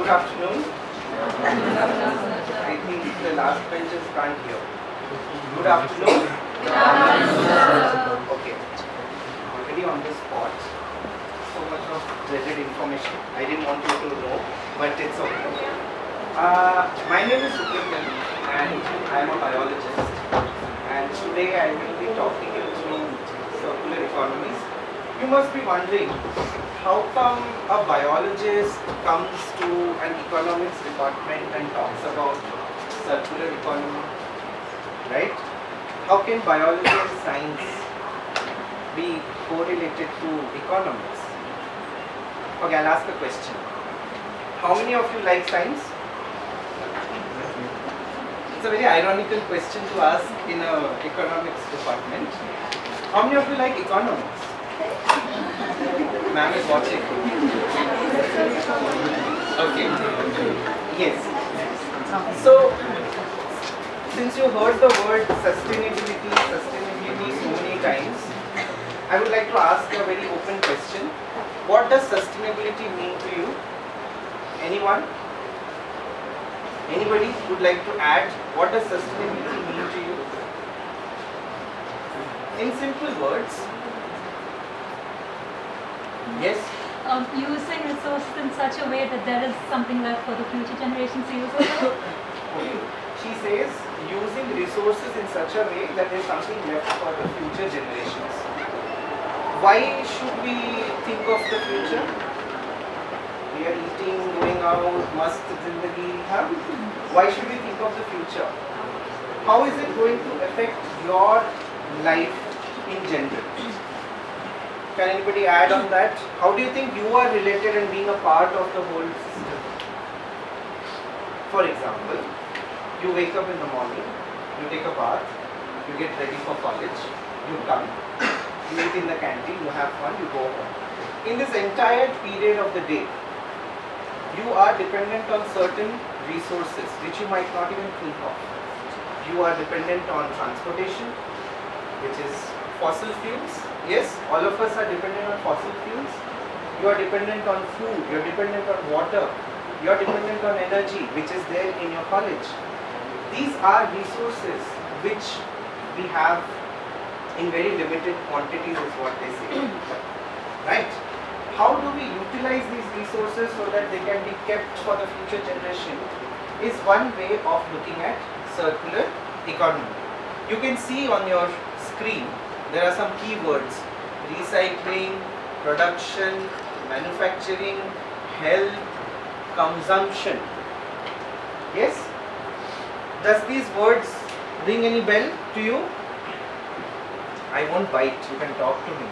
Good afternoon. I think the last benches can't hear. Good afternoon. Okay. Already on the spot. So much of dreaded information. I didn't want you to know, but it's okay. My name is Supratim and I am a biologist. And today I will be talking you through circular economies. You must be wondering, how come a biologist comes to an economics department and talks about circular economy, right? How can biology and science be correlated to economics? Okay, I'll ask a question. How many of you like science? It's a very ironical question to ask in an economics department. How many of you like economics? Ma'am is watching. Okay. Yes. So, since you heard the word sustainability so many times, I would like to ask a very open question. What does sustainability mean to you? Anyone? Anybody would like to add? What does sustainability mean to you? In simple words. Yes? Using resources in such a way that there is something left for the future generations to use. Okay. She says using resources in such a way that there is something left for the future generations. Why should we think of the future? We are eating, going out, mast zindagi. Why should we think of the future? How is it going to affect your life in general? Can anybody add on that? How do you think you are related and being a part of the whole system? For example, you wake up in the morning, you take a bath, you get ready for college, you come, you eat in the canteen, you have fun, you go home. In this entire period of the day, you are dependent on certain resources which you might not even think of. You are dependent on transportation, which is fossil fuels. Yes, all of us are dependent on fossil fuels. You are dependent on food, you are dependent on water, you are dependent on energy which is there in your college. These are resources which we have in very limited quantities is what they say. Right? How do we utilize these resources so that they can be kept for the future generation is one way of looking at circular economy. You can see on your screen there are some keywords: recycling, production, manufacturing, health, consumption. Yes? Does these words ring any bell to you? I won't bite, you can talk to me.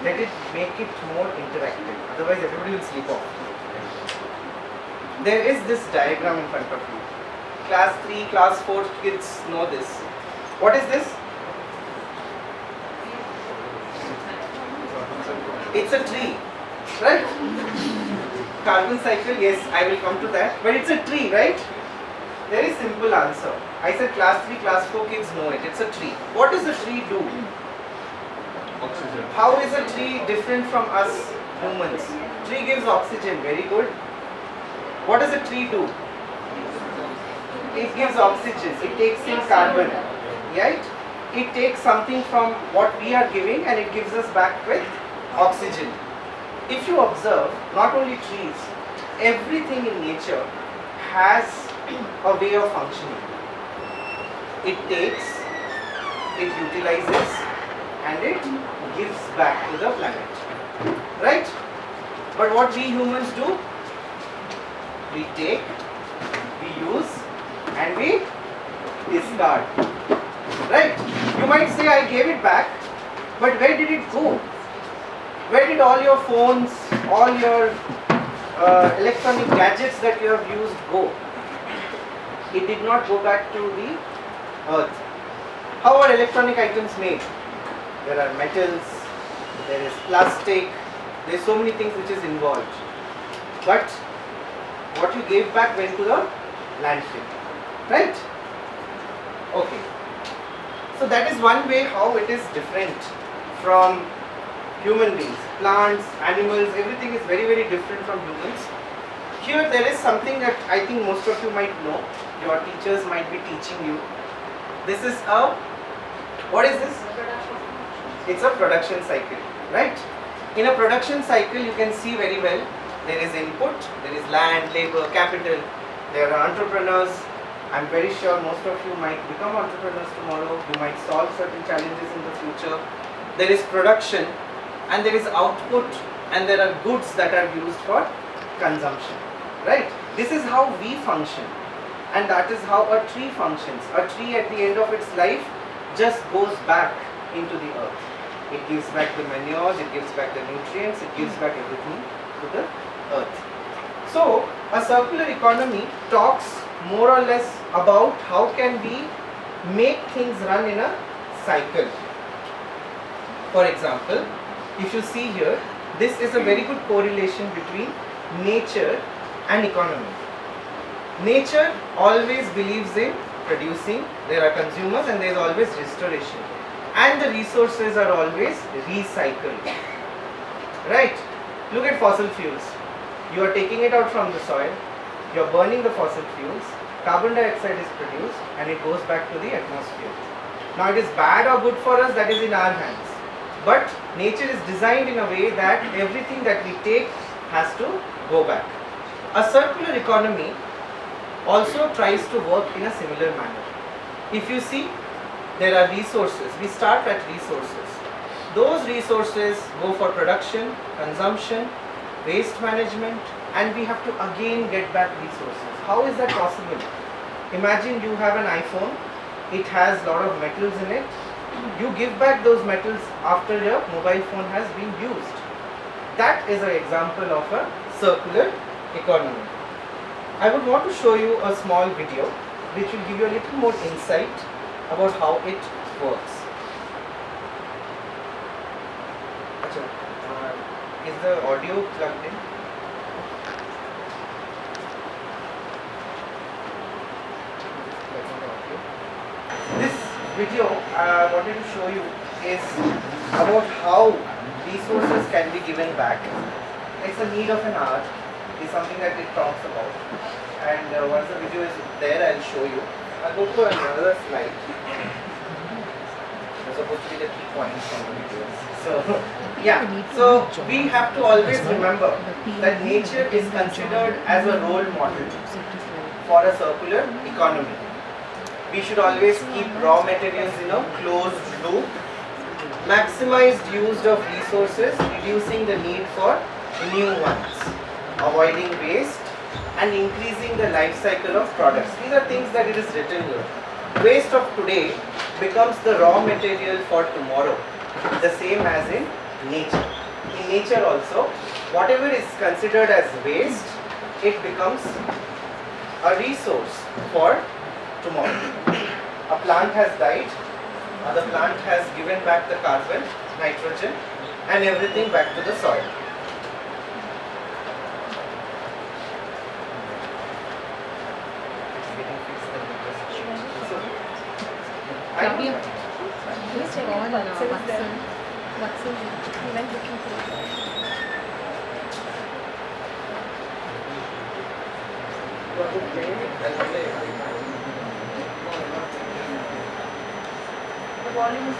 Let it make it more interactive, otherwise everybody will sleep off. There is this diagram in front of you. Class 3, class 4 kids know this. What is this? It's a tree, right? Carbon cycle, yes, I will come to that. But it's a tree, right? Very simple answer. I said class 3, class 4 kids know it. It's a tree. What does a tree do? Oxygen. How is a tree different from us humans? Tree gives oxygen, very good. What does a tree do? It gives oxygen, it takes in carbon, right? It takes something from what we are giving and it gives us back with oxygen. If you observe, not only trees, everything in nature has a way of functioning. It takes, it utilizes, and it gives back to the planet. Right? But what we humans do? We take, we use, and we discard. Right? You might say, I gave it back, but where did it go? Where did all your phones, all your electronic gadgets that you have used go? It did not go back to the earth. How are electronic items made? There are metals, there is plastic, there are so many things which is involved. But what you gave back went to the landfill. Right? Okay. So that is one way how it is different from human beings. Plants, animals, everything is very, very different from humans. Here there is something that I think most of you might know, your teachers might be teaching you. This is what is this? It's a production cycle, right? In a production cycle you can see very well, there is input, there is land, labor, capital, there are entrepreneurs. I'm very sure most of you might become entrepreneurs tomorrow, you might solve certain challenges in the future. There is production and there is output and there are goods that are used for consumption, right? This is how we function and that is how a tree functions. A tree at the end of its life just goes back into the earth. It gives back the manures, it gives back the nutrients, it gives back everything to the earth. So a circular economy talks more or less about how can we make things run in a cycle. For example, if you see here, this is a very good correlation between nature and economy. Nature always believes in producing, there are consumers and there is always restoration. And the resources are always recycled. Right? Look at fossil fuels. You are taking it out from the soil, you are burning the fossil fuels, carbon dioxide is produced and it goes back to the atmosphere. Now it is bad or good for us, that is in our hands. But nature is designed in a way that everything that we take has to go back. A circular economy also tries to work in a similar manner. If you see, there are resources. We start at resources. Those resources go for production, consumption, waste management, and we have to again get back resources. How is that possible? Imagine you have an iPhone, it has a lot of metals in it. You give back those metals after your mobile phone has been used. That is an example of a circular economy. I would want to show you a small video which will give you a little more insight about how it works. Is the audio plugged in? This video I wanted to show you is about how resources can be given back. It's a need of an hour, is something that it talks about. And once the video is there, I'll show you. I'll go to another slide. Those are supposed to be the key points from the videos. So, yeah. So we have to always remember that nature is considered as a role model for a circular economy. We should always keep raw materials in a closed loop, maximized use of resources, reducing the need for new ones, avoiding waste and increasing the life cycle of products. These are things that it is written here. Waste of today becomes the raw material for tomorrow, the same as in nature. In nature also, whatever is considered as waste, it becomes a resource for tomorrow. A plant has died, the plant has given back the carbon, nitrogen and everything back to the soil. The volume is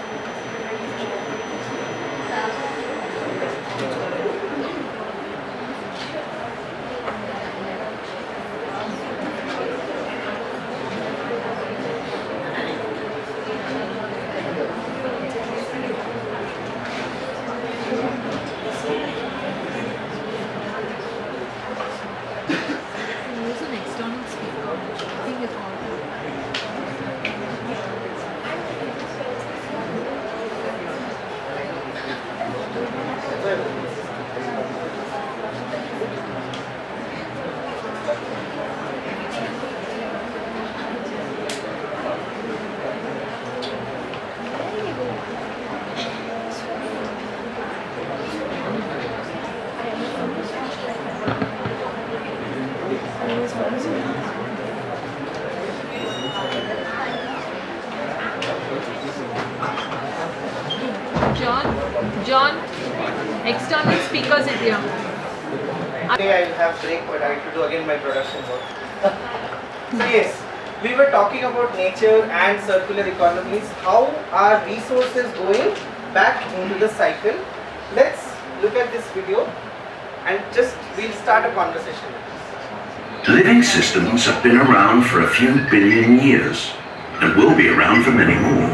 John, external speakers idea. Today I will have break, but I have to do again my production work. So yes, we were talking about nature and circular economies. How are resources going back into the cycle? Let's look at this video and we'll start a conversation with this. Living systems have been around for a few billion years and will be around for many more.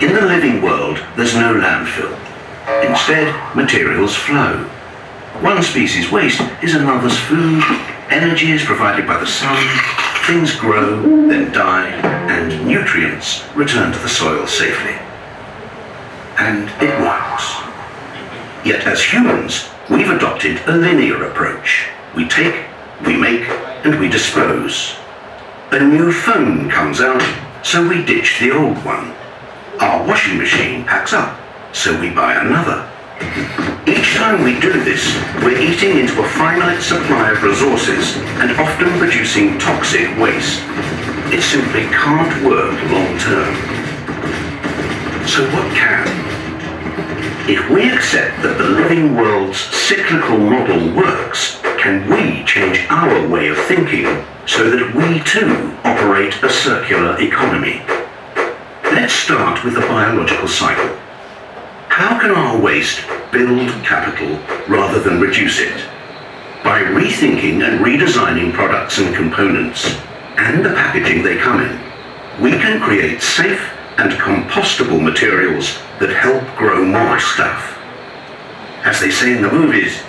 In the living world, there's no landfill. Instead, materials flow. One species' waste is another's food, energy is provided by the sun, things grow, then die, and nutrients return to the soil safely. And it works. Yet as humans, we've adopted a linear approach. We take, we make, and we dispose. A new phone comes out, so we ditch the old one. Our washing machine packs up, so we buy another. Each time we do this, we're eating into a finite supply of resources and often producing toxic waste. It simply can't work long term. So what can? If we accept that the living world's cyclical model works, can we change our way of thinking so that we too operate a circular economy? Let's start with the biological cycle. How can our waste build capital rather than reduce it? By rethinking and redesigning products and components, and the packaging they come in, we can create safe and compostable materials that help grow more stuff. As they say in the movies,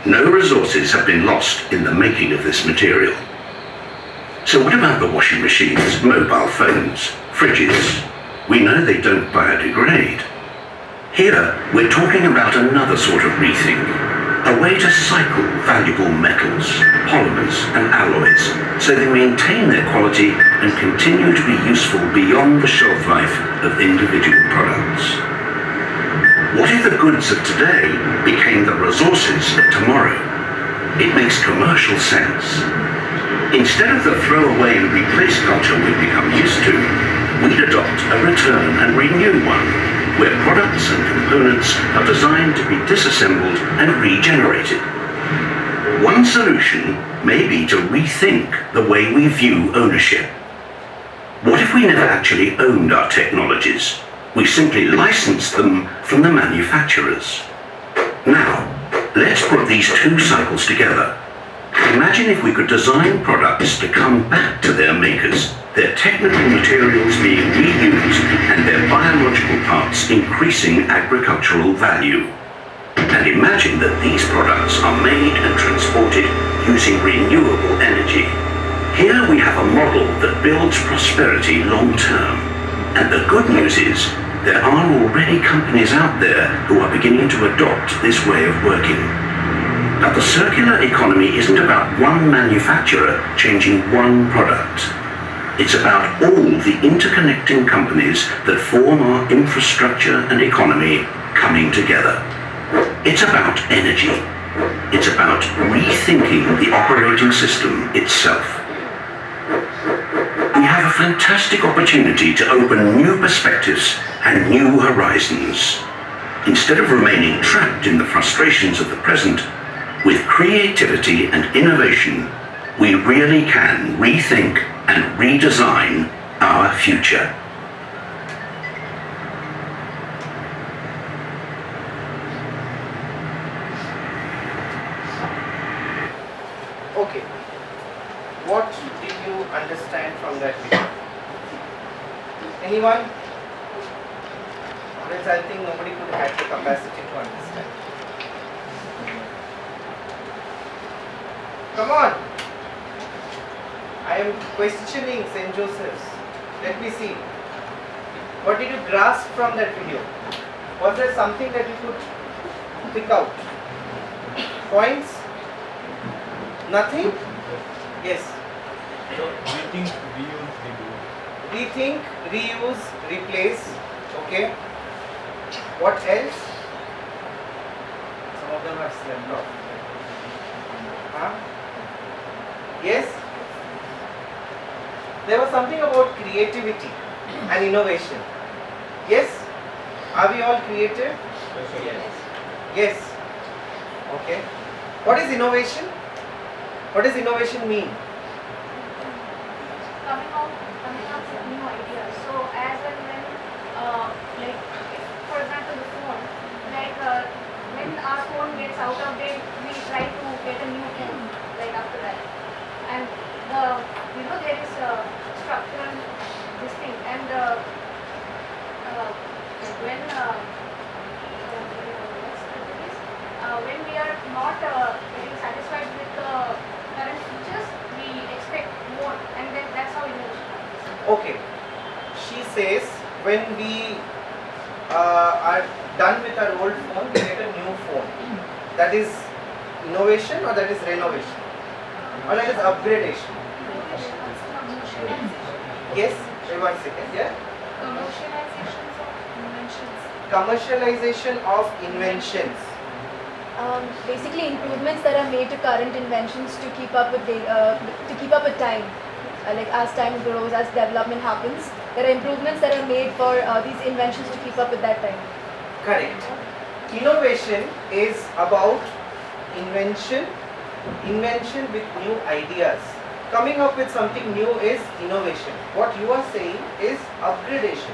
no resources have been lost in the making of this material. So what about the washing machines, mobile phones, fridges? We know they don't biodegrade. Here, we're talking about another sort of rethink, a way to cycle valuable metals, polymers and alloys so they maintain their quality and continue to be useful beyond the shelf life of individual products. What if the goods of today became the resources of tomorrow? It makes commercial sense. Instead of the throw away and replace culture we've become used to, we'd adopt a return and renew one, where products and components are designed to be disassembled and regenerated. One solution may be to rethink the way we view ownership. What if we never actually owned our technologies? We simply licensed them from the manufacturers. Now, let's put these two cycles together. Imagine if we could design products to come back to their makers, their technical materials being reused and their biological parts increasing agricultural value. And imagine that these products are made and transported using renewable energy. Here we have a model that builds prosperity long term. And the good news is, there are already companies out there who are beginning to adopt this way of working. Now, the circular economy isn't about one manufacturer changing one product. It's about all the interconnecting companies that form our infrastructure and economy coming together. It's about energy. It's about rethinking the operating system itself. We have a fantastic opportunity to open new perspectives and new horizons. Instead of remaining trapped in the frustrations of the present, with creativity and innovation, we really can rethink and redesign our future. Okay, what did you understand from that video? Anyone? Or else I think nobody could have the capacity to understand. Come on! I am questioning St. Joseph's. Let me see. What did you grasp from that video? Was there something that you could pick out? Points? Nothing? Yes. So rethink, reuse, redo. Rethink, reuse, replace. Okay. What else? Some of them have slept off. Huh? Yes? There was something about creativity and innovation. Yes? Are we all creative? Yes. Yes. Okay. What is innovation? What does innovation mean? Coming up with new ideas. So as and when, like, if, for example, the phone, like when our phone gets out of date, we try to get a new phone, like after that. And there is a structural this thing, and when we are not getting satisfied with the current features, we expect more, and then that's how innovation happens. Okay. She says when we are done with our old phone, we get a new phone. That is innovation or that is renovation? Or that is upgradation? Yes? Wait 1 second. Yeah? Commercialization of inventions. Basically, improvements that are made to current inventions to keep up with time. Like as time grows, as development happens, there are improvements that are made for these inventions to keep up with that time. Correct. Innovation is about invention with new ideas. Coming up with something new is innovation. What you are saying is upgradation.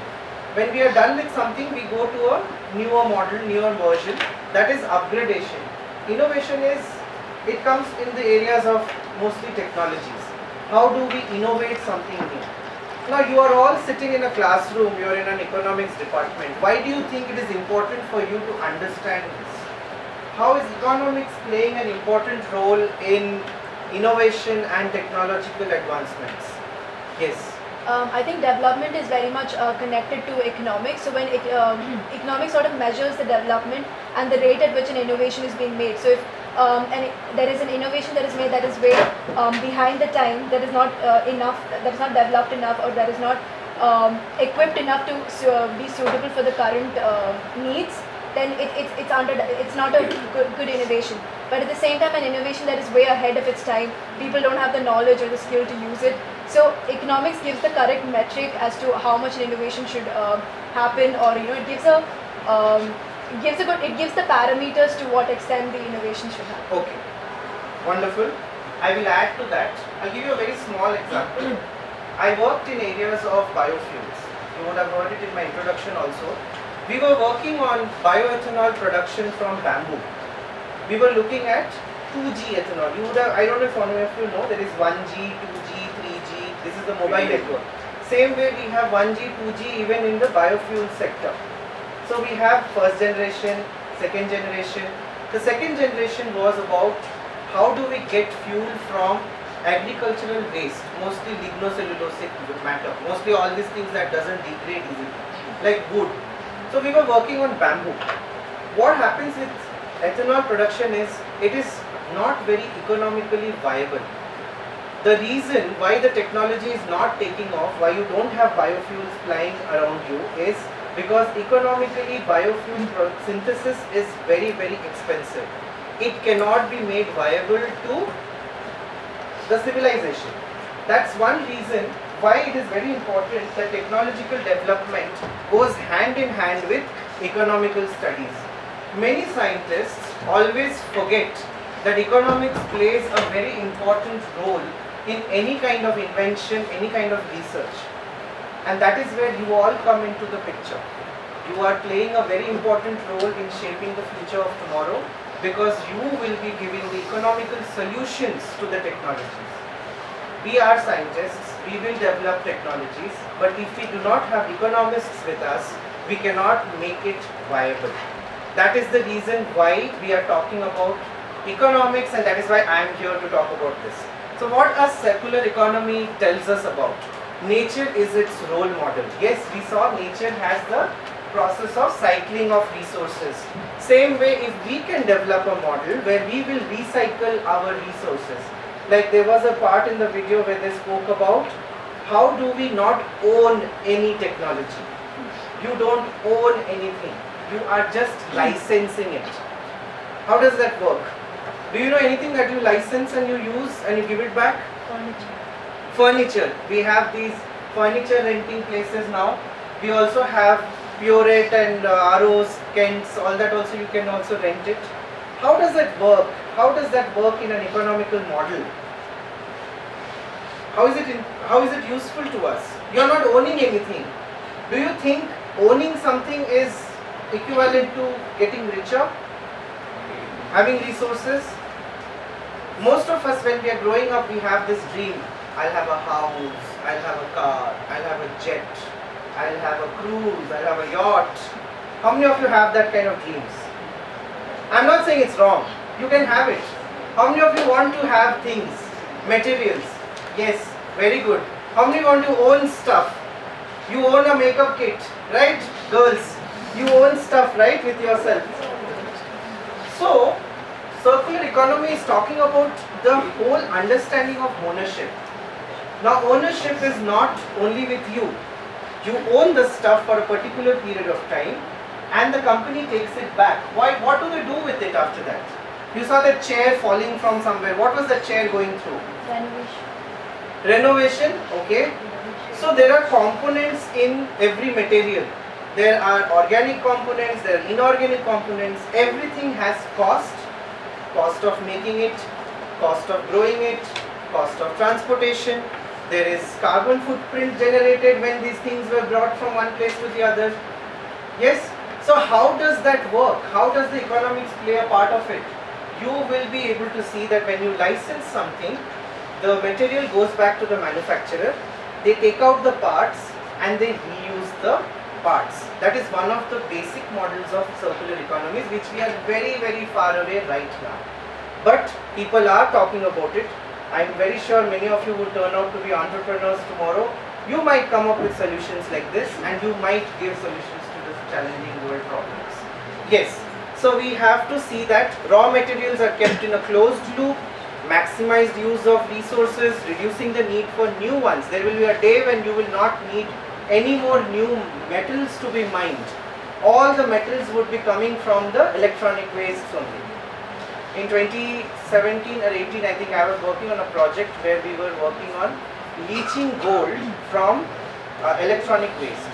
When we are done with something, we go to a newer model, newer version. That is upgradation. Innovation it comes in the areas of mostly technologies. How do we innovate something new? Now you are all sitting in a classroom, you are in an economics department. Why do you think it is important for you to understand this? How is economics playing an important role in innovation and technological advancements? Yes. I think development is very much connected to economics. So when economics sort of measures the development and the rate at which an innovation is being made. So if there is an innovation that is made that is way behind the time, that is not enough, that is not developed enough, or that is not equipped enough to be suitable for the current needs, then it's not a good innovation. But at the same time, an innovation that is way ahead of its time, people don't have the knowledge or the skill to use it. So economics gives the correct metric as to how much an innovation should happen, or it gives the parameters to what extent the innovation should happen. Okay, wonderful. I will add to that. I'll give you a very small example. I worked in areas of biofuels. You would have heard it in my introduction also. We were working on bioethanol production from bamboo. We were looking at 2G ethanol. I don't know if any of you know, there is 1G, 2G, 3G. This is the mobile network. Same way we have 1G, 2G even in the biofuel sector. So we have first generation, second generation. The second generation was about how do we get fuel from agricultural waste, mostly lignocellulosic matter, mostly all these things that doesn't degrade easily, like wood. So we were working on bamboo. What happens with ethanol production is it is not very economically viable. The reason why the technology is not taking off, why you don't have biofuels flying around you, is because economically biofuel synthesis is very, very expensive. It cannot be made viable to the civilization. That's one reason why it is very important that technological development goes hand in hand with economical studies. Many scientists always forget that economics plays a very important role in any kind of invention, any kind of research. And that is where you all come into the picture. You are playing a very important role in shaping the future of tomorrow because you will be giving the economical solutions to the technologies. We are scientists, we will develop technologies, but if we do not have economists with us, we cannot make it viable. That is the reason why we are talking about economics, and that is why I am here to talk about this. So what a circular economy tells us about? Nature is its role model. Yes, we saw nature has the process of cycling of resources. Same way, if we can develop a model where we will recycle our resources. Like there was a part in the video where they spoke about how do we not own any technology. You don't own anything. You are just licensing it. How does that work? Do you know anything that you license and you use and you give it back? Furniture. We have these furniture renting places now. We also have Pureit and ROs, Kents, all that also you can also rent it. How does that work? how does that work in an economical model? How is it useful to us? You are not owning anything. Do you think owning something is equivalent to getting richer? Having resources? Most of us, when we are growing up, we have this dream. I'll have a house, I'll have a car, I'll have a jet, I'll have a cruise, I'll have a yacht. How many of you have that kind of dreams? I'm not saying it's wrong. You can have it. How many of you want to have things, materials? Yes, very good. How many want to own stuff? You own a makeup kit, right? Girls, you own stuff, right, with yourself. So, circular economy is talking about the whole understanding of ownership. Now, ownership is not only with you. You own the stuff for a particular period of time and the company takes it back. Why? What do they do with it after that? You saw that chair falling from somewhere. What was the chair going through? Renovation. Renovation, okay. So there are components in every material. There are organic components, there are inorganic components. Everything has cost. Cost of making it, cost of growing it, cost of transportation. There is carbon footprint generated when these things were brought from one place to the other. Yes? So how does that work? How does the economics play a part of it? You will be able to see that when you license something, the material goes back to the manufacturer. They take out the parts and they reuse the parts. That is one of the basic models of circular economies which we are very, very far away right now. But people are talking about it. I am very sure many of you will turn out to be entrepreneurs tomorrow. You might come up with solutions like this and you might give solutions to this challenging world problems. Yes, so we have to see that raw materials are kept in a closed loop, maximized use of resources, reducing the need for new ones. There will be a day when you will not need any more new metals to be mined. All the metals would be coming from the electronic waste only. In 2017 or 18, I think I was working on a project where we were working on leaching gold from electronic waste.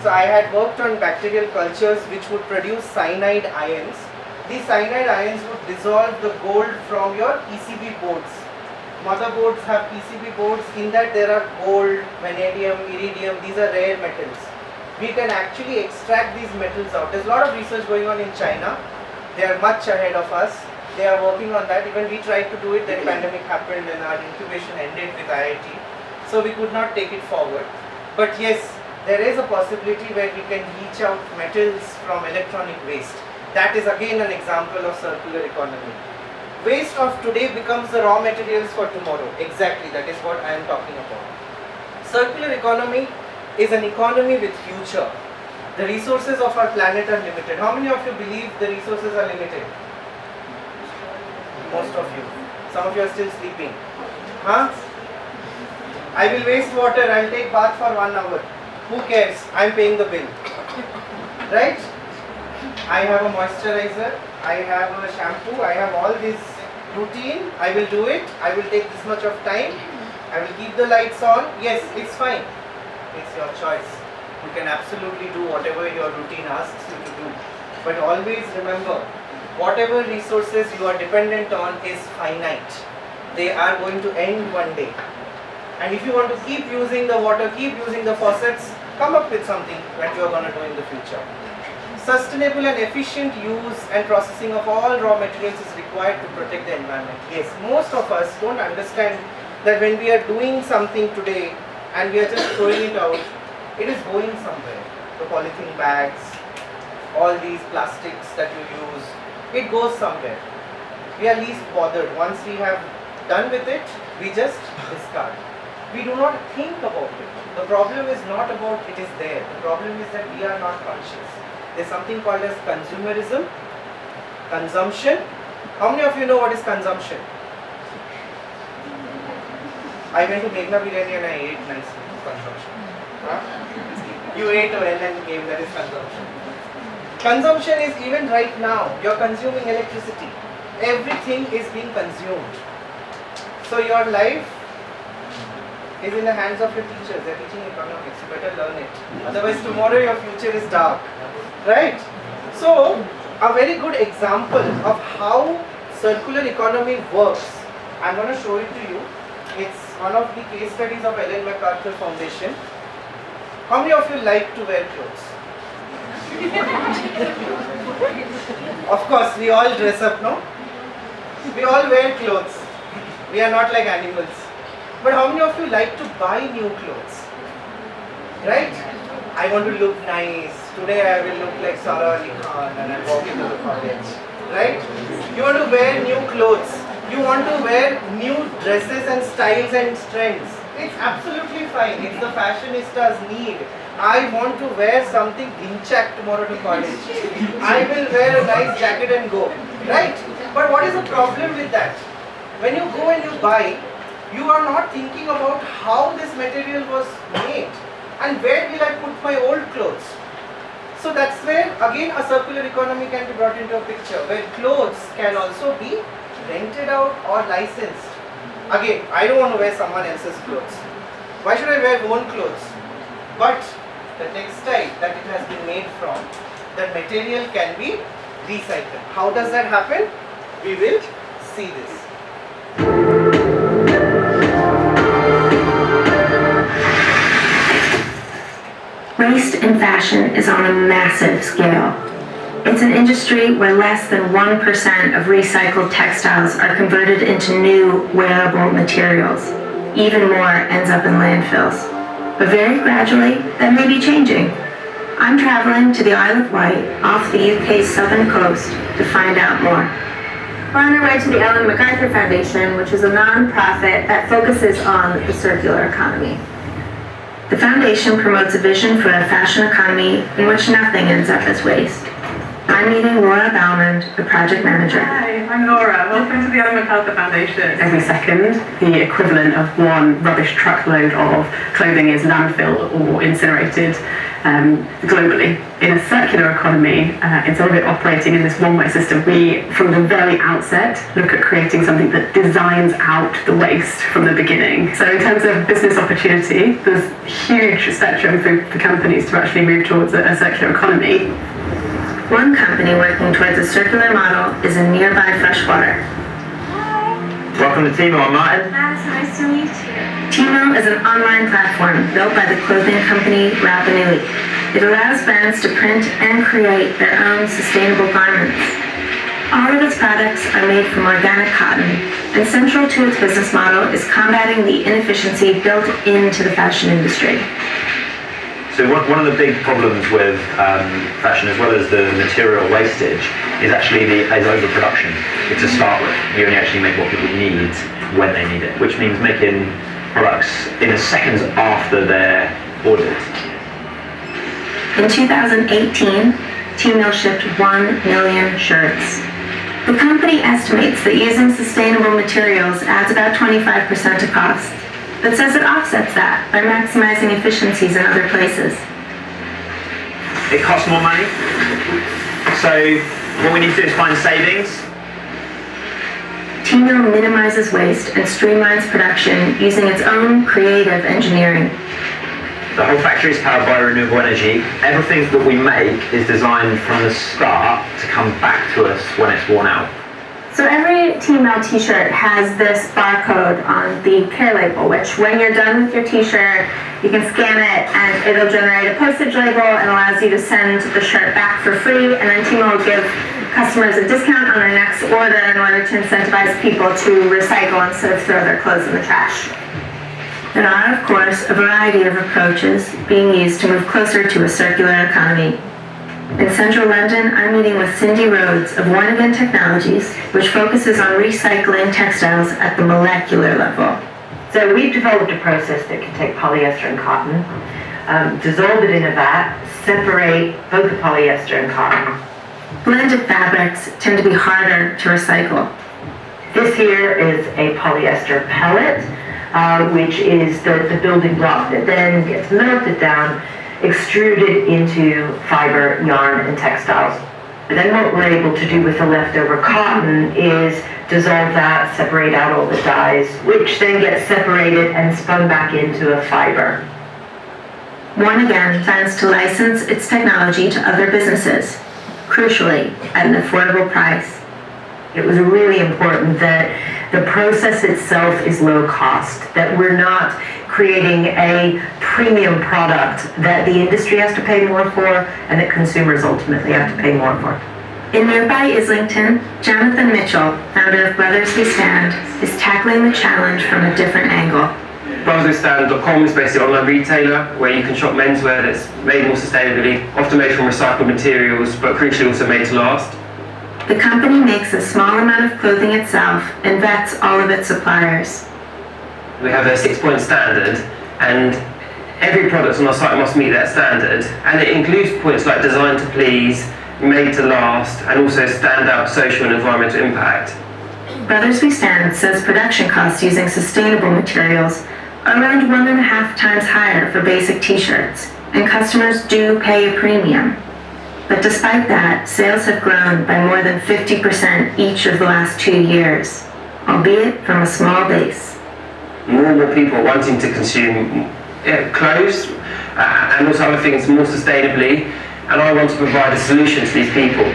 So I had worked on bacterial cultures which would produce cyanide ions. These cyanide ions would dissolve the gold from your PCB boards. Motherboards have PCB boards. In that there are gold, vanadium, iridium. These are rare metals. We can actually extract these metals out. There's a lot of research going on in China. They are much ahead of us. They are working on that. Even we tried to do it, then pandemic happened and our incubation ended with IIT. So we could not take it forward. But yes, there is a possibility where we can leach out metals from electronic waste. That is again an example of circular economy. Waste of today becomes the raw materials for tomorrow. Exactly, that is what I am talking about. Circular economy is an economy with future. The resources of our planet are limited. How many of you believe the resources are limited? Most of you. Some of you are still sleeping. Huh? I will waste water, I will take bath for 1 hour. Who cares? I am paying the bill. Right? I have a moisturizer, I have a shampoo, I have all this routine. I will do it. I will take this much of time. I will keep the lights on. Yes, it's fine. It's your choice. You can absolutely do whatever your routine asks you to do. But always remember, whatever resources you are dependent on is finite. They are going to end one day. And if you want to keep using the water, keep using the faucets, come up with something that you are going to do in the future. Sustainable and efficient use and processing of all raw materials is required to protect the environment. Yes, most of us don't understand that when we are doing something today and we are just throwing it out, it is going somewhere. The polythene bags, all these plastics that you use, it goes somewhere. We are least bothered. Once we have done with it, we just discard. We do not think about it. The problem is not about it is there. The problem is that we are not conscious. There's something called as consumerism, consumption. How many of you know what is consumption? I went to Meghna Biryani and I ate nicely. Consumption. Huh? You ate well and gave, that is consumption. Consumption is even right now. You're consuming electricity. Everything is being consumed. So your life is in the hands of your teachers. They're teaching economics. You better learn it. Otherwise tomorrow your future is dark. Right? So a very good example of how circular economy works, I'm going to show it to you. It's one of the case studies of Ellen MacArthur Foundation. How many of you like to wear clothes? Of course, we all dress up, no? We all wear clothes. We are not like animals. But how many of you like to buy new clothes? Right? I want to look nice. Today I will look like Sara Ali Khan and I'm walking to the college. Right? You want to wear new clothes. You want to wear new dresses and styles and trends. It's absolutely fine. It's the fashionistas' need. I want to wear something inchak tomorrow to college. I will wear a nice jacket and go. Right? But what is the problem with that? When you go and you buy, you are not thinking about how this material was made and where will I put my old clothes. So that's where again a circular economy can be brought into a picture, where clothes can also be rented out or licensed. Again, I don't want to wear someone else's clothes. Why should I wear own clothes? But the textile that it has been made from, that material can be recycled. How does that happen? We will see this. Waste in fashion is on a massive scale. It's an industry where less than 1% of recycled textiles are converted into new wearable materials. Even more ends up in landfills. But very gradually, that may be changing. I'm traveling to the Isle of Wight off the UK's southern coast to find out more. We're on our way to the Ellen MacArthur Foundation, which is a non-profit that focuses on the circular economy. The foundation promotes a vision for a fashion economy in which nothing ends up as waste. I'm meeting Laura Balmond, the project manager. Hi, I'm Laura. Welcome to the Ellen MacArthur Foundation. Every second, the equivalent of one rubbish truckload of clothing is landfill or incinerated globally. In a circular economy, instead of it operating in this one-way system, we, from the very outset, look at creating something that designs out the waste from the beginning. So in terms of business opportunity, there's a huge spectrum for companies to actually move towards a circular economy. One company working towards a circular model is in nearby freshwater. Hi. Welcome to Timo. I'm Martin. Madison, nice to meet you. Timo is an online platform built by the clothing company Rapa Nui. It allows brands to print and create their own sustainable garments. All of its products are made from organic cotton, and central to its business model is combating the inefficiency built into the fashion industry. So one of the big problems with fashion, as well as the material wastage, is actually is overproduction. To start with, you only actually make what people need when they need it, which means making products in seconds after they're ordered. In 2018, Timo shipped 1 million shirts. The company estimates that using sustainable materials adds about 25% to cost, but says it offsets that by maximizing efficiencies in other places. It costs more money, so what we need to do is find savings. Timo minimizes waste and streamlines production using its own creative engineering. The whole factory is powered by renewable energy. Everything that we make is designed from the start to come back to us when it's worn out. So every Timo t-shirt has this barcode on the care label, which when you're done with your t-shirt, you can scan it and it'll generate a postage label and allows you to send the shirt back for free, and then Timo will give customers a discount on their next order in order to incentivize people to recycle instead of throw their clothes in the trash. There are, of course, a variety of approaches being used to move closer to a circular economy. In central London, I'm meeting with Cindy Rhodes of One Again Technologies, which focuses on recycling textiles at the molecular level. So we've developed a process that can take polyester and cotton, dissolve it in a vat, separate both the polyester and cotton. Blended fabrics tend to be harder to recycle. This here is a polyester pellet, which is the building block that then gets melted down, extruded into fiber, yarn, and textiles. And then what we're able to do with the leftover cotton is dissolve that, separate out all the dyes, which then gets separated and spun back into a fiber. One Again plans to license its technology to other businesses, crucially at an affordable price. It was really important that the process itself is low cost, that we're not creating a premium product that the industry has to pay more for and that consumers ultimately have to pay more for. In nearby Islington, Jonathan Mitchell, founder of Brothers We Stand, is tackling the challenge from a different angle. BrothersWeStand.com is basically an online retailer where you can shop menswear that's made more sustainably, often made from recycled materials, but crucially also made to last. The company makes a small amount of clothing itself and vets all of its suppliers. We have a 6-point standard, and every product on our site must meet that standard, and it includes points like design to please, made to last, and also stand out social and environmental impact. Brothers We Stand says production costs using sustainable materials are around 1.5 times higher for basic t-shirts, and customers do pay a premium. But despite that, sales have grown by more than 50% each of the last 2 years, albeit from a small base. More and more people are wanting to consume clothes and also other things more sustainably, and I want to provide a solution to these people.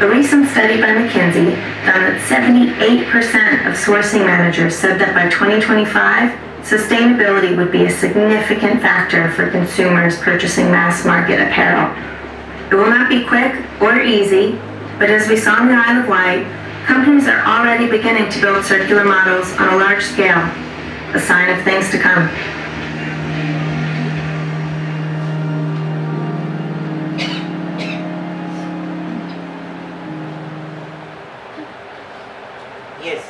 A recent study by McKinsey found that 78% of sourcing managers said that by 2025, sustainability would be a significant factor for consumers purchasing mass market apparel. It will not be quick or easy, but as we saw in the Isle of Wight, companies are already beginning to build circular models on a large scale, a sign of things to come. Yes.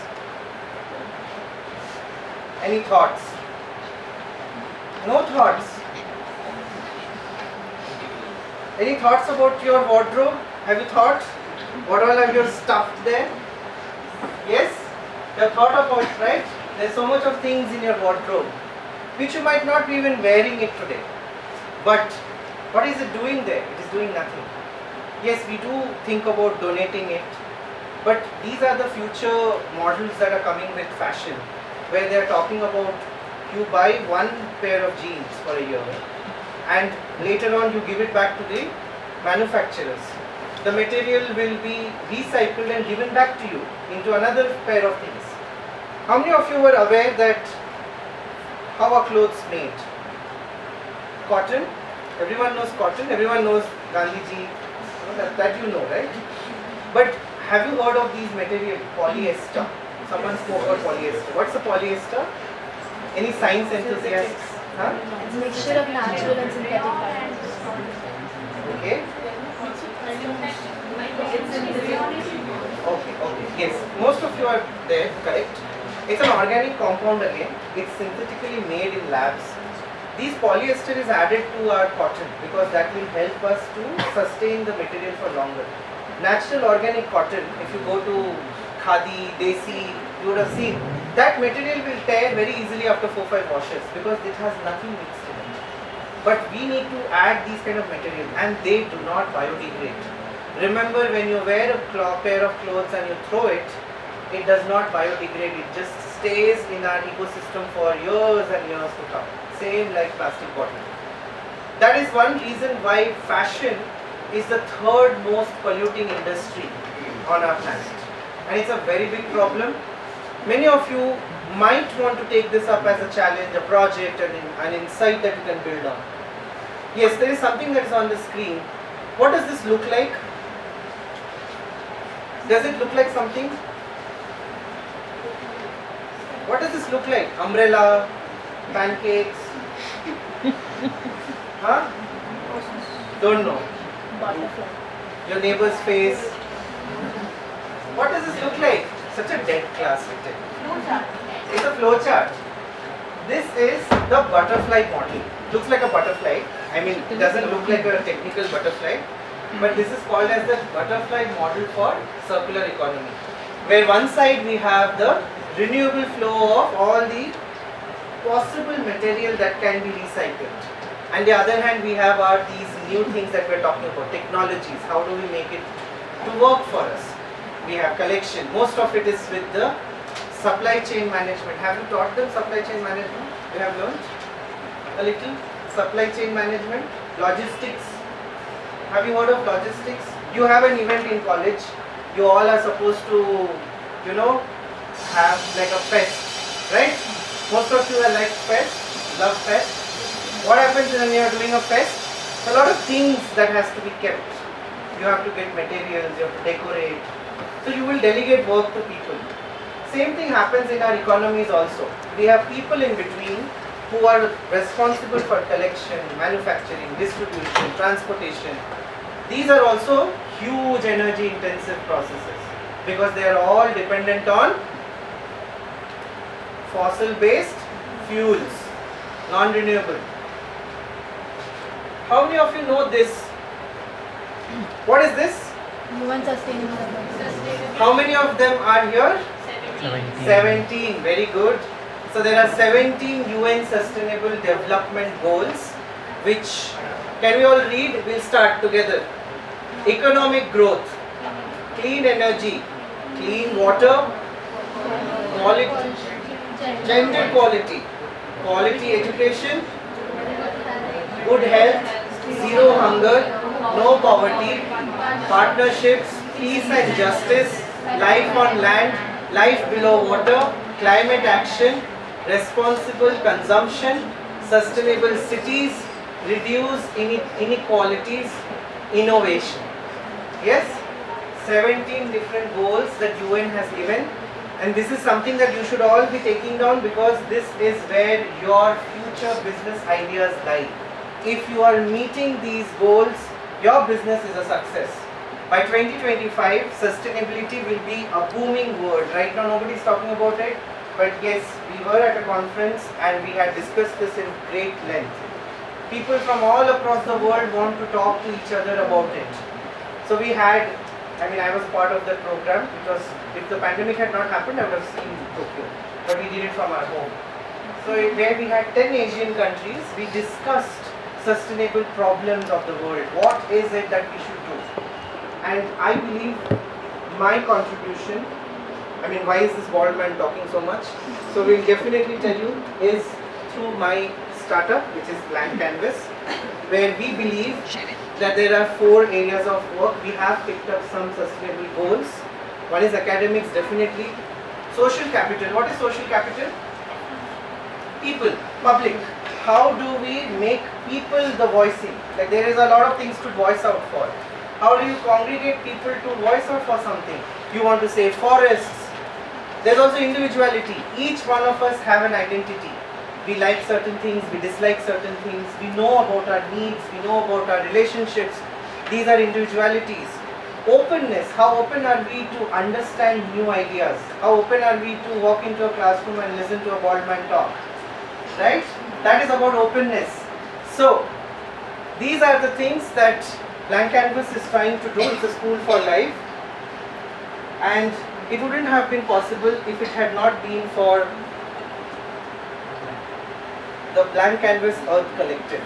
Any thoughts? No thoughts? Any thoughts about your wardrobe? Have you thought? What all have you stuffed there? Yes? You have thought about it, right? There's so much of things in your wardrobe which you might not be even wearing it today. But what is it doing there? It is doing nothing. Yes, we do think about donating it, but these are the future models that are coming with fashion, where they are talking about you buy one pair of jeans for a year and later on you give it back to the manufacturers. The material will be recycled and given back to you into another pair of things. How many of you were aware that how are clothes made? Cotton. Everyone knows cotton. Everyone knows Gandhiji. That you know, right? But have you heard of these materials? Polyester. Someone spoke about polyester. What's a polyester? Any science enthusiasts? Huh? It's a mixture of natural and synthetic fibers. Okay. Okay. Yes. Most of you are there, correct? It's an organic compound again. It's synthetically made in labs. These polyester is added to our cotton because that will help us to sustain the material for longer. Natural organic cotton, if you go to Khadi, Desi, you would have seen that material will tear very easily after 4-5 washes because it has nothing mixed in it. But we need to add these kind of material and they do not biodegrade. Remember, when you wear a pair of clothes and you throw it, it does not biodegrade. It just stays in our ecosystem for years and years to come. Same like plastic bottle. That is one reason why fashion is the third most polluting industry on our planet. And it's a very big problem. Many of you might want to take this up as a challenge, a project, an insight that you can build on. Yes, there is something that is on the screen. What does this look like? Does it look like something? What does this look like? Umbrella, pancakes? Huh? Don't know. Butterfly. Your neighbor's face? What does this look like? Such a dead class. It's a flow chart. This is the butterfly model. Looks like a butterfly. I mean, it doesn't look like a technical butterfly, but this is called as the butterfly model for circular economy, where one side we have the renewable flow of all the possible material that can be recycled, and the other hand we have these new things that we're talking about, technologies. How do we make it to work for us? We have collection. Most of it is with the supply chain management. Have you taught them supply chain management? You have learned a little supply chain management, logistics. Have you heard of logistics? You have an event in college. you all are supposed to, you know, have like a fest, right? Most of you are like fest, love fest. What happens when you are doing a fest? A lot of things that has to be kept. You have to get materials, you have to decorate. So you will delegate work to people. Same thing happens in our economies also. We have people in between who are responsible for collection, manufacturing, distribution, transportation. These are also huge energy intensive processes because they are all dependent on fossil based fuels, non-renewable. How many of you know this? What is this? UN Sustainable Development. How many of them are here? 17. Very good. So there are 17 UN Sustainable Development Goals, which, can we all read? We'll start together. Economic growth, clean energy, clean water, quality, gender equality, quality education, good health, zero hunger, no poverty, partnerships, peace and justice, life on land, life below water, climate action, responsible consumption, sustainable cities, reduce inequalities, innovation. Yes? 17 different goals that UN has given, and this is something that you should all be taking down because this is where your future business ideas lie. If you are meeting these goals, your business is a success. By 2025, sustainability will be a booming word. Right now nobody is talking about it, but yes, we were at a conference and we had discussed this in great length. People from all across the world want to talk to each other about it. So we had, I was part of that program because if the pandemic had not happened, I would have seen Tokyo, but we did it from our home. So where we had 10 Asian countries, we discussed sustainable problems of the world. What is it that we should do? And I believe my contribution, why is this bald man talking so much? So we'll definitely tell you is through my startup, which is Blank Canvas, where we believe that there are 4 areas of work. We have picked up some sustainable goals. One is academics, definitely. Social capital. What is social capital? People, public. How do we make people the voicing? Like there is a lot of things to voice out for. How do you congregate people to voice out for something? You want to say forests. There's also individuality. Each one of us have an identity. We like certain things, we dislike certain things, we know about our needs, we know about our relationships. These are individualities. Openness. How open are we to understand new ideas? How open are we to walk into a classroom and listen to a bald man talk? Right? That is about openness. So, these are the things that Blank Canvas is trying to do. It's a school for life. And it wouldn't have been possible if it had not been for the Blank Canvas Earth Collective.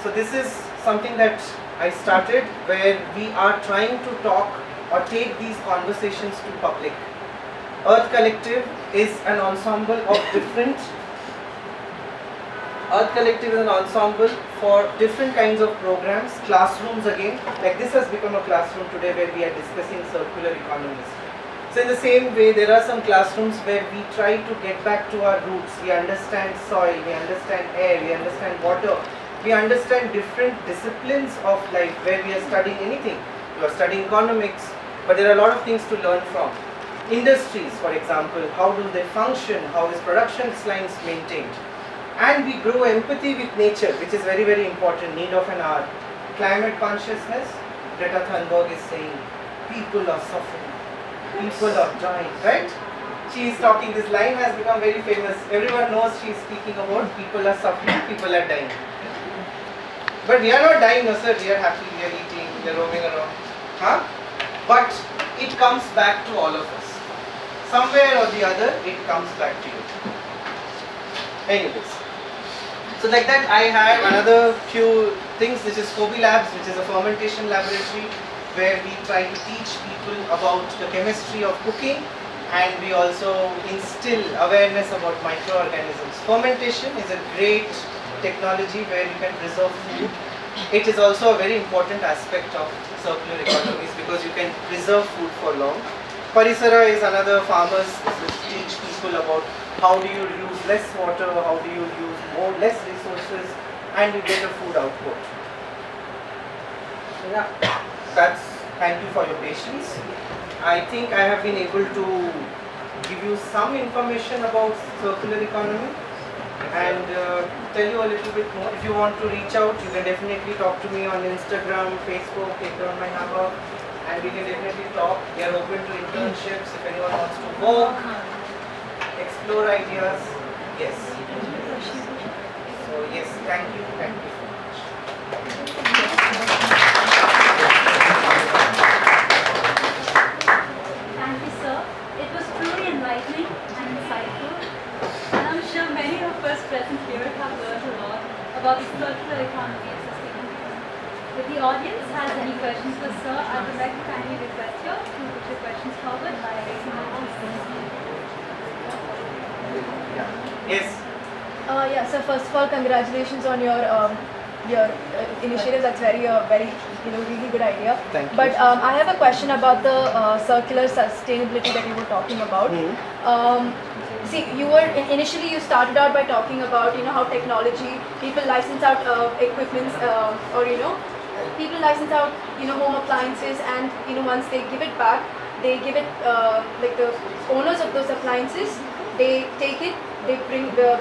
So this is something that I started where we are trying to talk or take these conversations to public. Earth Collective is an ensemble of different Earth Collective is an ensemble for different kinds of programs, classrooms again, like this has become a classroom today where we are discussing circular economies. So in the same way, there are some classrooms where we try to get back to our roots. We understand soil, we understand air, we understand water, we understand different disciplines of life where we are studying anything. You are studying economics, but there are a lot of things to learn from. Industries, for example, how do they function, how is production lines maintained? And we grow empathy with nature, which is very, very important, need of an hour. Climate consciousness, Greta Thunberg is saying, people are suffering, people are dying, right? She is talking, this line has become very famous. Everyone knows she is speaking about people are suffering, people are dying. But we are not dying, no sir, we are happy, we are eating, we are roaming around. Huh? But it comes back to all of us. Somewhere or the other, it comes back to you. Anyways. So like that, I have another few things, which is Kobe Labs, which is a fermentation laboratory where we try to teach people about the chemistry of cooking, and we also instill awareness about microorganisms. Fermentation is a great technology where you can preserve food it is also a very important aspect of circular economies because you can preserve food for long. Parisara is another farmers teach people about how do you use less water, how do you use less resources, and you get a food output. Yeah, thank you for your patience. I think I have been able to give you some information about circular economy and tell you a little bit more. If you want to reach out, you can definitely talk to me on Instagram, Facebook, take down my number, and we can definitely talk. We are open to internships if anyone wants to work, explore ideas. Yes. So yes, thank you so much. Thank you, sir. It was truly enlightening and insightful. And I'm sure many of us present here have learned a lot about the circular economy and sustainability. If the audience has any questions for sir, I would like to kindly request you to put your questions forward by raising your hand. Yes. Yeah. So first of all, congratulations on your initiative. That's very really good idea. Thank you. But I have a question about the circular sustainability that you were talking about. See, initially you started out by talking about how technology, people license out equipments or people license out home appliances, and once they give it back, they give it like the owners of those appliances, they take it, they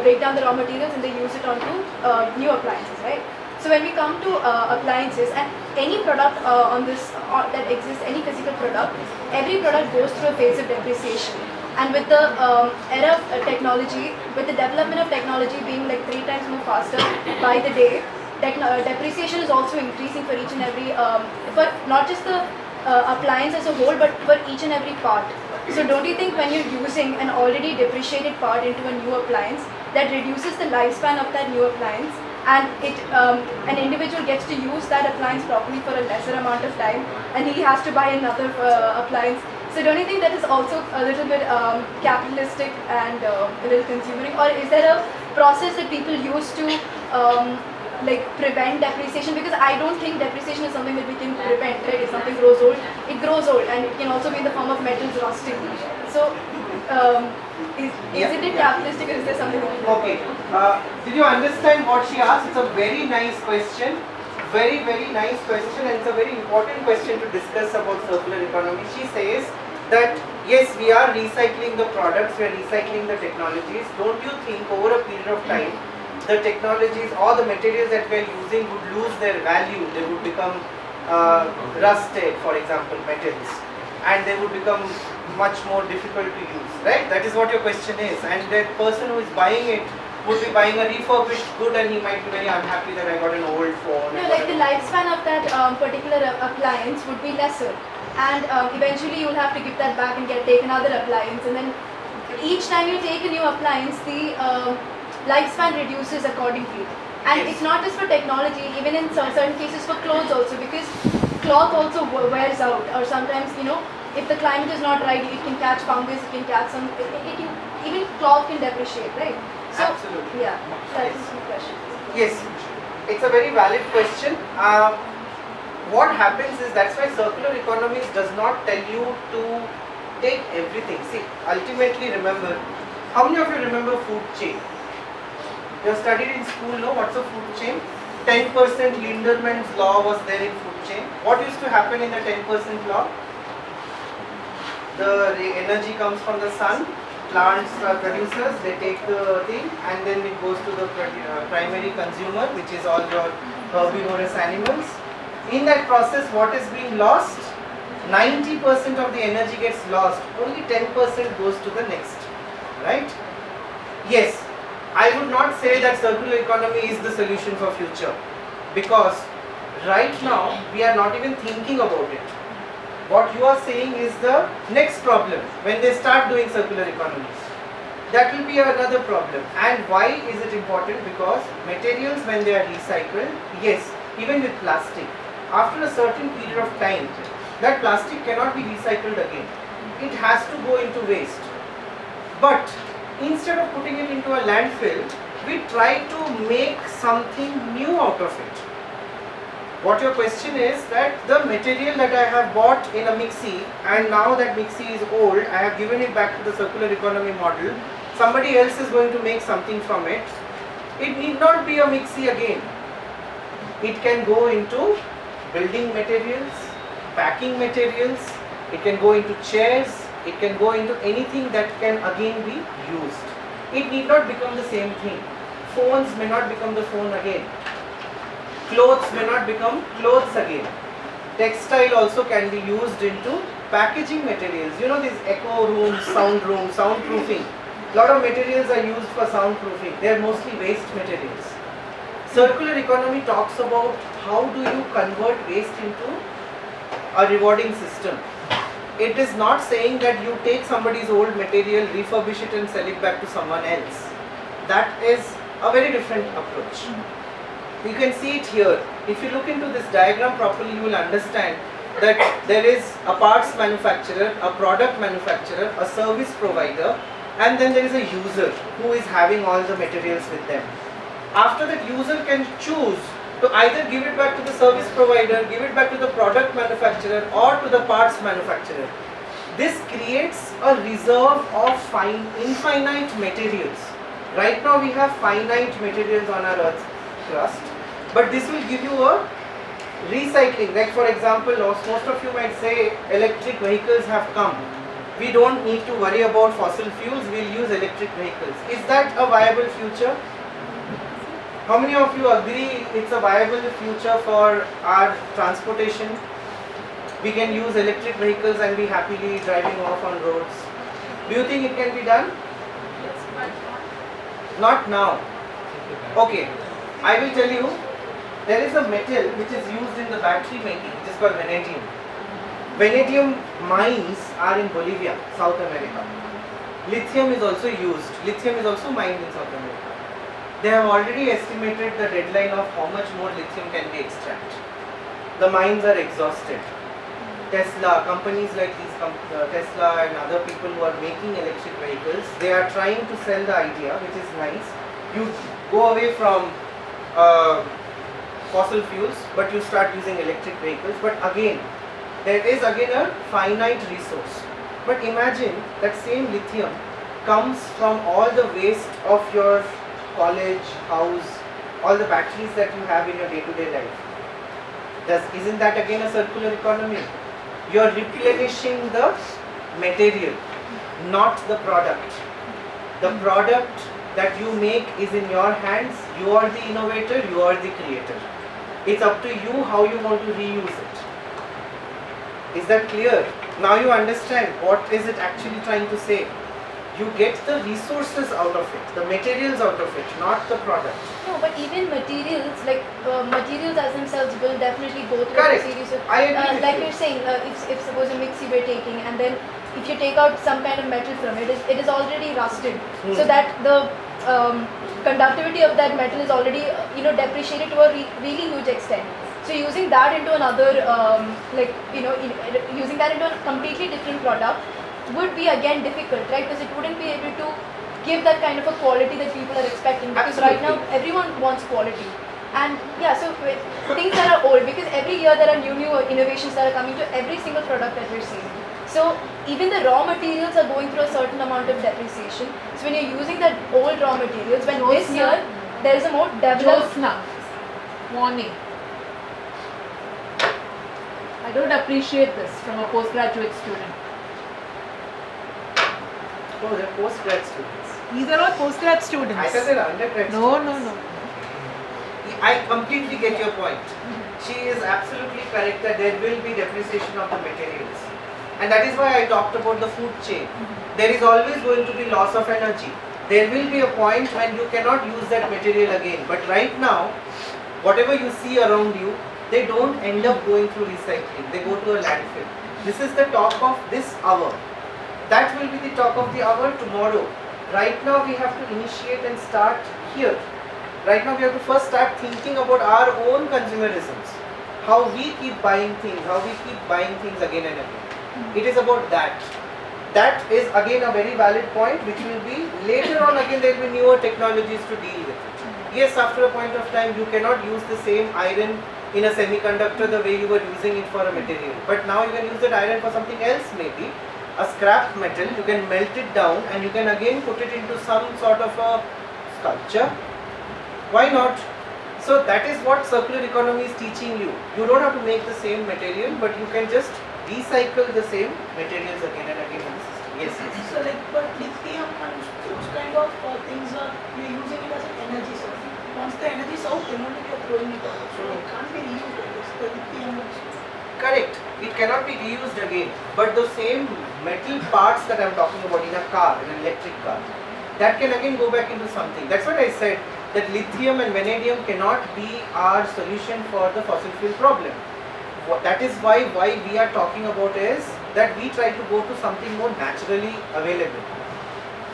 break down the raw materials and they use it onto new appliances, right? So when we come to appliances and any product that exists, any physical product, every product goes through a phase of depreciation. And with the era of technology, with the development of technology being like 3 times more faster by the day, depreciation is also increasing for each and every, for not just the appliance as a whole, but for each and every part. So don't you think when you're using an already depreciated part into a new appliance, that reduces the lifespan of that new appliance, and an individual gets to use that appliance properly for a lesser amount of time, and he has to buy another appliance. So don't you think that is also a little bit capitalistic and a little consuming, or is there a process that people use to like prevent depreciation? Because I don't think depreciation is something that we can prevent, right? If something grows old, it grows old, and it can also be in the form of metals rusting. So isn't it capitalistic, or is there something that we can Okay. Did you understand what she asked? It's a very nice question. Very, very nice question, and it's a very important question to discuss about circular economy. She says that yes, we are recycling the products, we are recycling the technologies. Don't you think over a period of time, the technologies or the materials that we are using would lose their value? They would become rusted, for example, metals, and they would become much more difficult to use, right? That is what your question is. And that person who is buying it would be buying a refurbished good, and he might be very unhappy that I got an old phone. No, like the lifespan of that particular appliance would be lesser, and eventually you'll have to give that back and take another appliance, and then each time you take a new appliance, the lifespan reduces accordingly. And Yes. it's not just for technology, even in certain cases for clothes also, because cloth also wears out, or sometimes if the climate is not right, it can catch fungus, it can catch some, even cloth can depreciate, right? So, Absolutely. yeah, that Yes. is my question. Yes, it's a very valid question. What happens is, that's why circular economies does not tell you to take everything. See, ultimately remember, how many of you remember food chain? You have studied in school, no? What's a food chain? 10% Linderman's law was there in food chain. What used to happen in the 10% law? The energy comes from the sun. Plants producers, they take the thing, and then it goes to the primary consumer, which is all your herbivorous animals. In that process, what is being lost? 90% of the energy gets lost, only 10% goes to the next, right? Yes, I would not say that circular economy is the solution for future, because right now we are not even thinking about it. What you are saying is the next problem when they start doing circular economies. That will be another problem. And why is it important? Because materials, when they are recycled, yes, even with plastic, after a certain period of time, that plastic cannot be recycled again. It has to go into waste. But instead of putting it into a landfill, we try to make something new out of it. What your question is that the material that I have bought in a mixie and now that mixie is old, I have given it back to the circular economy model. Somebody else is going to make something from it. It need not be a mixie again. It can go into building materials, packing materials, it can go into chairs, it can go into anything that can again be used. It need not become the same thing. Phones may not become the phone again. Clothes may not become clothes again. Textile also can be used into packaging materials. You know these echo rooms, soundproofing. A lot of materials are used for soundproofing. They are mostly waste materials. Circular economy talks about how do you convert waste into a rewarding system. It is not saying that you take somebody's old material, refurbish it and sell it back to someone else. That is a very different approach. You can see it here. If you look into this diagram properly, you will understand that there is a parts manufacturer, a product manufacturer, a service provider, and then there is a user who is having all the materials with them. After that, user can choose to either give it back to the service provider, give it back to the product manufacturer or to the parts manufacturer. This creates a reserve of infinite materials. Right now we have finite materials on our Earth's crust, but this will give you a recycling. Like for example, most of you might say electric vehicles have come. We don't need to worry about fossil fuels, we'll use electric vehicles. Is that a viable future? How many of you agree it's a viable future for our transportation? We can use electric vehicles and be happily driving off on roads. Do you think it can be done? Not now. Okay, I will tell you, there is a metal which is used in the battery making, which is called vanadium. Vanadium mines are in Bolivia, South America. Lithium is also used. Lithium is also mined in South America. They have already estimated the deadline of how much more lithium can be extracted. The mines are exhausted. Tesla, companies like these, Tesla and other people who are making electric vehicles, they are trying to sell the idea, which is nice. You go away from fossil fuels, but you start using electric vehicles. But again, there is again a finite resource. But imagine that same lithium comes from all the waste of your college, house, all the batteries that you have in your day-to-day life. Isn't that again a circular economy? You are replenishing the material, not the product. The product that you make is in your hands. You are the innovator, you are the creator. It's up to you how you want to reuse it. Is that clear? Now you understand what is it actually trying to say. You get the resources out of it, the materials out of it, not the product. No, but even materials, like materials as themselves will definitely go through Correct. a series of, I agree with like you. you're saying, if suppose a mixie we're taking, and then if you take out some kind of metal from it, it is already rusted, so that the conductivity of that metal is already depreciated to a really huge extent. So using that into another, using that into a completely different product would be again difficult, right? Because it wouldn't be able to give that kind of a quality that people are expecting. Because right now everyone wants quality, and yeah, so things that are old, because every year there are new innovations that are coming to every single product that we're seeing. So even the raw materials are going through a certain amount of depreciation. So when you're using that old raw materials, when this year there is a more developed. Warning. I don't appreciate this from a postgraduate student. Oh, they're postgrad students. These are all postgrad students. I thought they're undergrad No. I completely get your point. She is absolutely correct that there will be depreciation of the materials. And that is why I talked about the food chain. There is always going to be loss of energy. There will be a point when you cannot use that material again. But right now, whatever you see around you, they don't end up going through recycling. They go to a landfill. This is the talk of this hour. That will be the talk of the hour tomorrow. Right now we have to initiate and start here. Right now we have to first start thinking about our own consumerisms. How we keep buying things, again and again. It is about that. That is again a very valid point, which will be later on again there will be newer technologies to deal with it. Yes, after a point of time you cannot use the same iron in a semiconductor the way you were using it for a material. But now you can use that iron for something else maybe. A scrap metal, you can melt it down and you can again put it into some sort of a sculpture. Why not? So that is what circular economy is teaching you. You don't have to make the same material, but you can just recycle the same materials again and again in the system. Yes, yes. So like, but lithium and those kind of things are, we're using it as an energy source. Once the energy is out, then only we are throwing it out. So it can't be reused, I guess, the lithium also. Correct. It cannot be reused again. But the same metal parts that I am talking about in a car, in an electric car, that can again go back into something. That's what I said, that lithium and vanadium cannot be our solution for the fossil fuel problem. That is why we are talking about is that we try to go to something more naturally available.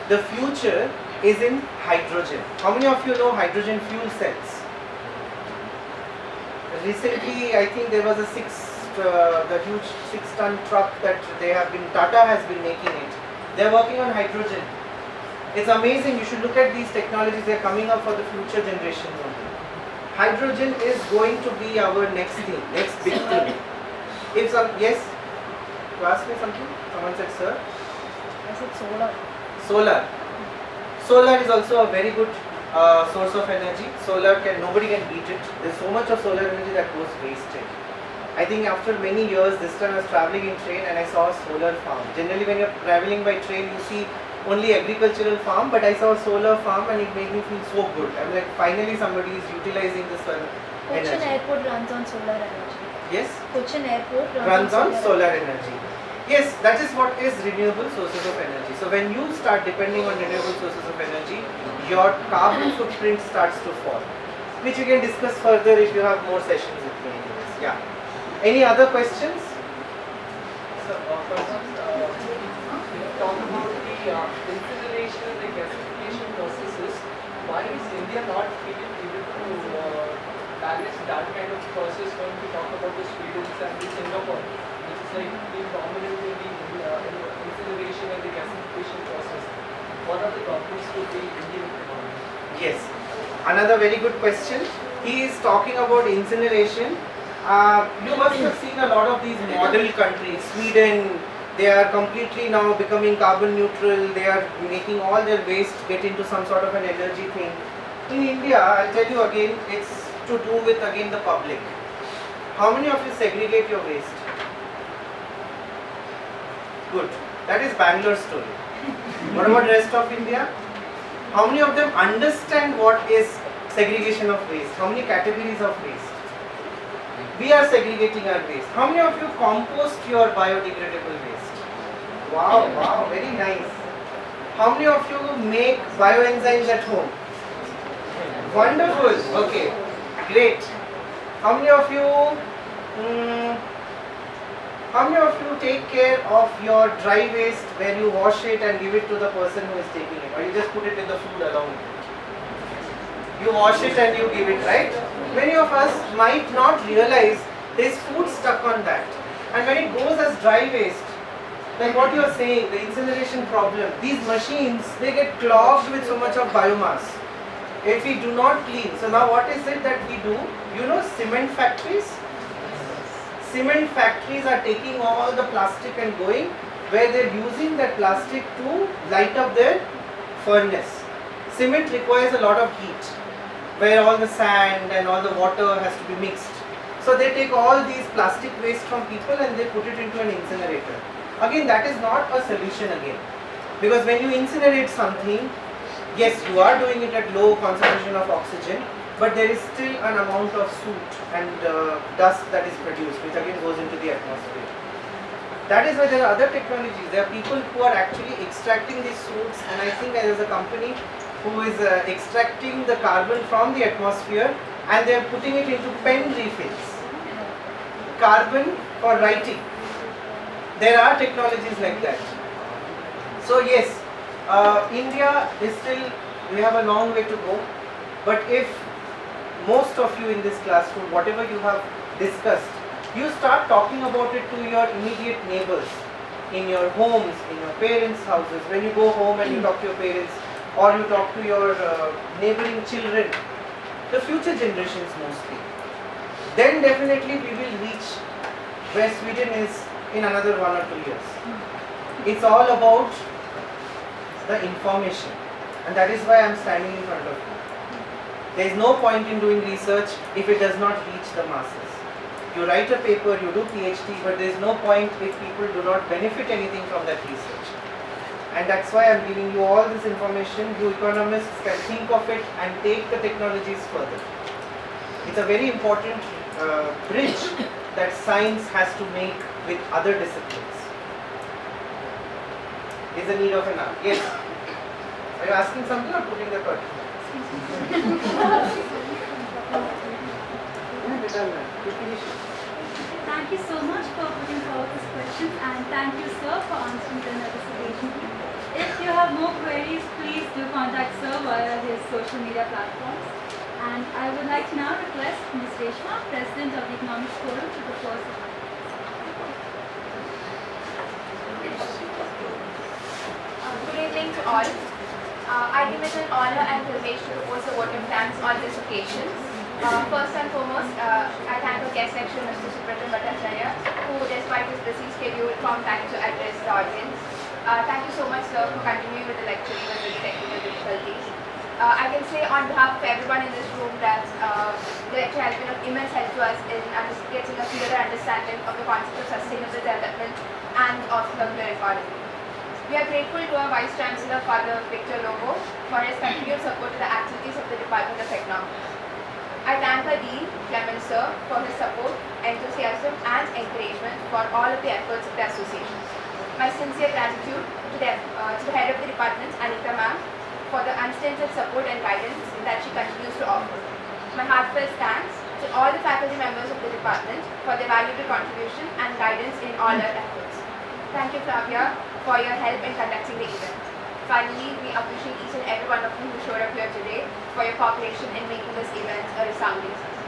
The future is in hydrogen. How many of you know hydrogen fuel cells? Recently, I think there was a the huge 6-ton truck that Tata has been making it. They are working on hydrogen. It's amazing. You should look at these technologies. They are coming up for the future generations only. Hydrogen is going to be our next thing, next big thing. If some, yes, you asked me something? Someone said, sir? I said solar. Solar. Solar is also a very good source of energy. Solar nobody can beat it. There's so much of solar energy that goes wasted. I think after many years, this time I was traveling in train and I saw a solar farm. Generally when you're traveling by train, you see only agricultural farm, but I saw a solar farm and it made me feel so good. I'm like, finally somebody is utilizing the sun energy. Cochin Airport runs on solar energy. Yes? Cochin Airport runs on solar energy. Yes, that is what is renewable sources of energy. So when you start depending on renewable sources of energy, your carbon footprint starts to fall, which you can discuss further if you have more sessions with me. Yeah. Any other questions? So, for example, talk about the incineration and the gasification processes. Why is India not able to manage that kind of process when we talk about the Sweden and the Singapore, which is like being dominant in the incineration and the gasification process? What are the problems to the Indian economy? Yes, another very good question. He is talking about incineration. You must have seen a lot of these model countries. Sweden, they are completely now becoming carbon neutral. They are making all their waste get into some sort of an energy thing. In India, I'll tell you again, it's to do with again the public. How many of you segregate your waste? Good. That is Bangalore's story. What about the rest of India? How many of them understand what is segregation of waste? How many categories of waste? We are segregating our waste. How many of you compost your biodegradable waste? Wow, wow, very nice. How many of you make bioenzymes at home? Wonderful. Okay, great. How many of you take care of your dry waste where you wash it and give it to the person who is taking it, or you just put it in the food along with it? You wash it and you give it, right? Many of us might not realize there is food stuck on that, and when it goes as dry waste, like what you are saying, the incineration problem, these machines, they get clogged with so much of biomass if we do not clean. So now what is it that we do? You know, cement factories? Cement factories are taking all the plastic and going where they're using that plastic to light up their furnace. Cement requires a lot of heat, where all the sand and all the water has to be mixed. So they take all these plastic waste from people and they put it into an incinerator. Again, that is not a solution again. Because when you incinerate something, yes, you are doing it at low concentration of oxygen, but there is still an amount of soot and dust that is produced, which again goes into the atmosphere. That is why there are other technologies. There are people who are actually extracting these soots, and I think there is a company who is extracting the carbon from the atmosphere and they are putting it into pen refills. Carbon for writing. There are technologies like that. So yes, India is still, we have a long way to go, but if most of you in this classroom, whatever you have discussed, you start talking about it to your immediate neighbors, in your homes, in your parents' houses, when you go home and you talk to your parents, or you talk to your neighboring children, the future generations mostly. then definitely we will reach where Sweden is in another 1 or 2 years. It's all about the information, and that is why I am standing in front of you. There is no point in doing research if it does not reach the masses. You write a paper, you do PhD, but there is no point if people do not benefit anything from that research. And that's why I am giving you all this information. You economists can think of it and take the technologies further. It's a very important bridge that science has to make with other disciplines. Is the need of an hour? Yes. Are you asking something or putting the question? Thank you so much for putting forward this question, and thank you, sir, for answering them at this occasion. If you have more queries, please do contact sir via his social media platforms. And I would like to now request Ms. Reshma, President of the Economics Forum, to propose the Good evening to all. I deem it an honor and privilege to propose a vote of thanks on this occasion. First and foremost, I thank our guest lecturer, Mr. Supratim Bhattacharya, who, despite his busy schedule, found time to address the audience. Thank you so much, sir, for continuing with the lecture even with the technical difficulties. I can say on behalf of everyone in this room that the lecture has been of immense help to us in getting a clearer understanding of the concept of sustainable development and of circular economy. We are grateful to our Vice Chancellor, Father Victor Lobo, for his continued support to the activities of the Department of Economics. I thank our Dean, Clement Sir, for his support, enthusiasm and encouragement for all of the efforts of the association. My sincere gratitude to the head of the department, Anita Ma'am, for the unstinted support and guidance that she continues to offer. My heartfelt thanks to all the faculty members of the department for their valuable contribution and guidance in all our efforts. Thank you, Flavia, for your help in conducting the event. Finally, we appreciate each and every one of you who showed up here today for your cooperation in making this event a resounding success.